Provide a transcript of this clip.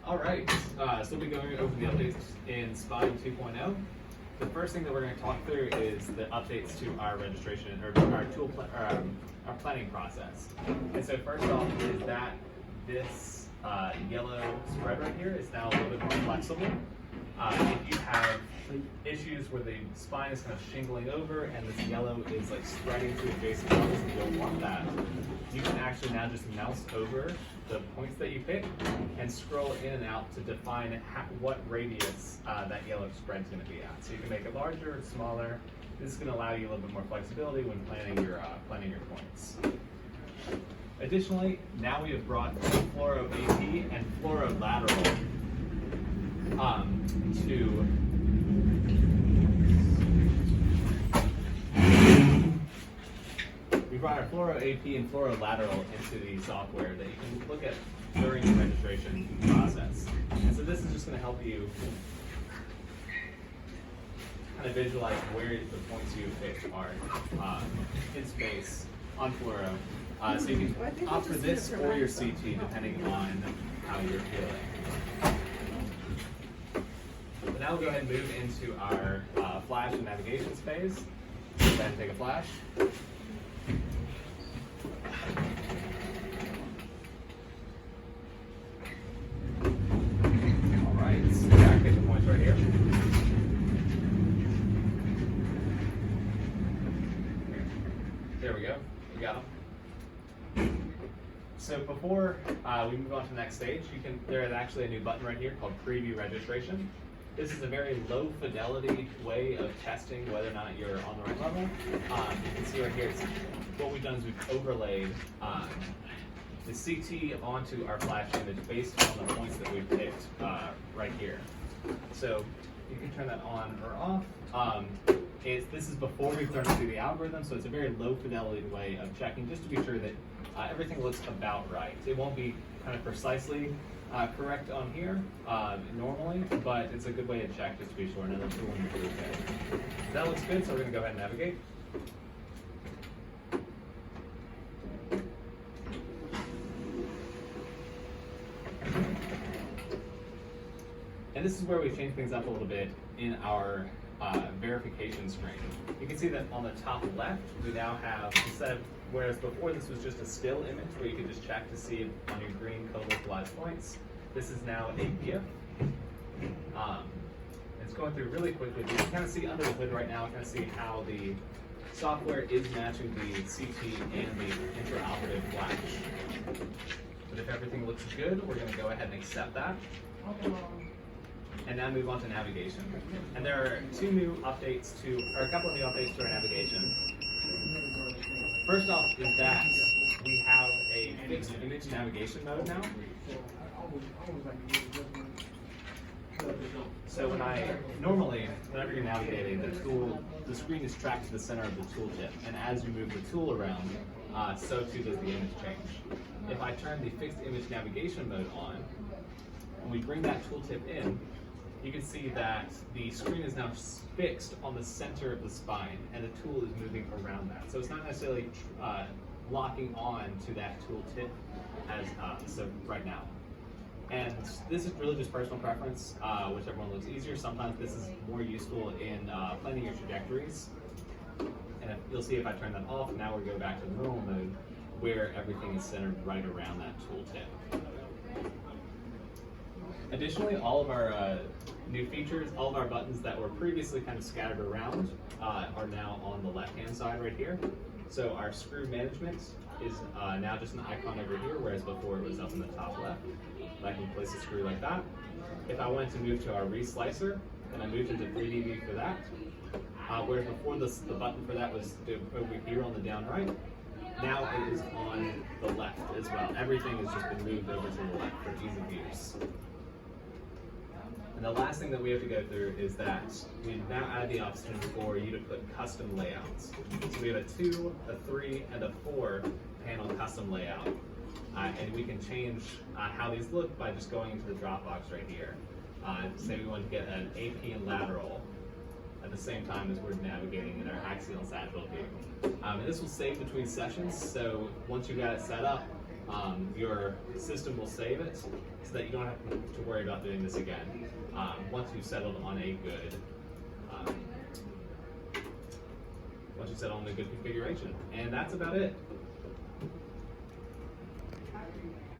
All right, so we'll be going over the updates in Spine 2.0. The first thing that we're going to talk through is the updates to our registration or our our planning process. And so first off is that this yellow spread right here is now a little bit more flexible. If you have issues where the spine is kind of shingling over and this yellow is like spreading to adjacent levels and you don't want that, you can actually now just mouse over the points that you pick and scroll in and out to define what radius that yellow spread is going to be at. So you can make it larger or smaller. This is going to allow you a little bit more flexibility when planning your points. Additionally, now we have brought fluoro AP and fluoro lateral we brought our fluoro AP and fluoro lateral into the software that you can look at during the registration process. And so this is just going to help you kind of visualize where the points you pick are in space on fluoro. So you can opt for this or your CT depending on how you're feeling. So now we'll go ahead and move into our flash and navigations phase. Go ahead and take a flash. All right, so get the points right here. There we go, we got them. So before we move on to the next stage, there is actually a new button right here called Preview Registration. This is a very low fidelity way of testing whether or not you're on the right level. You can see right here, what we've done is we've overlaid the CT onto our flash image based on the points that we've picked right here. So you can turn that on or off. This is before we've learned to do the algorithm, so it's a very low fidelity way of checking just to be sure that everything looks about right. It won't be kind of precisely correct on here normally, but it's a good way to check just to be sure. Another tool in the toolkit. That looks good, so we're going to go ahead and navigate. And this is where we change things up a little bit in our verification screen. You can see that on the top left, we now have, instead of, whereas before this was just a still image where you could just check to see on your green co-localized points, this is now a GIF. It's going through really quickly. You can kind of see under the hood right now, kind of see how the software is matching the CT and the intraoperative flash. But if everything looks good, we're going to go ahead and accept that. And now move on to navigation. And there are a couple of new updates to our navigation. First off is that we have a fixed image navigation mode now. So whenever you're navigating, the screen is tracked to the center of the tooltip, and as you move the tool around, so too does the image change. If I turn the fixed image navigation mode on, and we bring that tooltip in, you can see that the screen is now fixed on the center of the spine, and the tool is moving around that. So it's not necessarily locking on to that tooltip as right now. And this is really just personal preference, whichever one looks easier. Sometimes this is more useful in planning your trajectories. And you'll see if I turn that off, now we go back to the normal mode where everything is centered right around that tooltip. Additionally, all of our new features, all of our buttons that were previously kind of scattered around are now on the left-hand side right here. So our screw management is now just an icon over here, whereas before it was up in the top left. I can place a screw like that. If I wanted to move to our reslicer, then I moved into 3D view for that. Whereas before the button for that was over here on the down right, now it is on the left as well. Everything has just been moved over to the left for ease of use. And the last thing that we have to go through is that we now add the option for you to put custom layouts. So we have a 2, a 3, and a 4 panel custom layout. And we can change how these look by just going into the Dropbox right here. Say we want to get an AP and lateral at the same time as we're navigating in our axial and sagittal view. And this will save between sessions, so once you've got it set up, your system will save it so that you don't have to worry about doing this again once you've settled on a good configuration. And that's about it.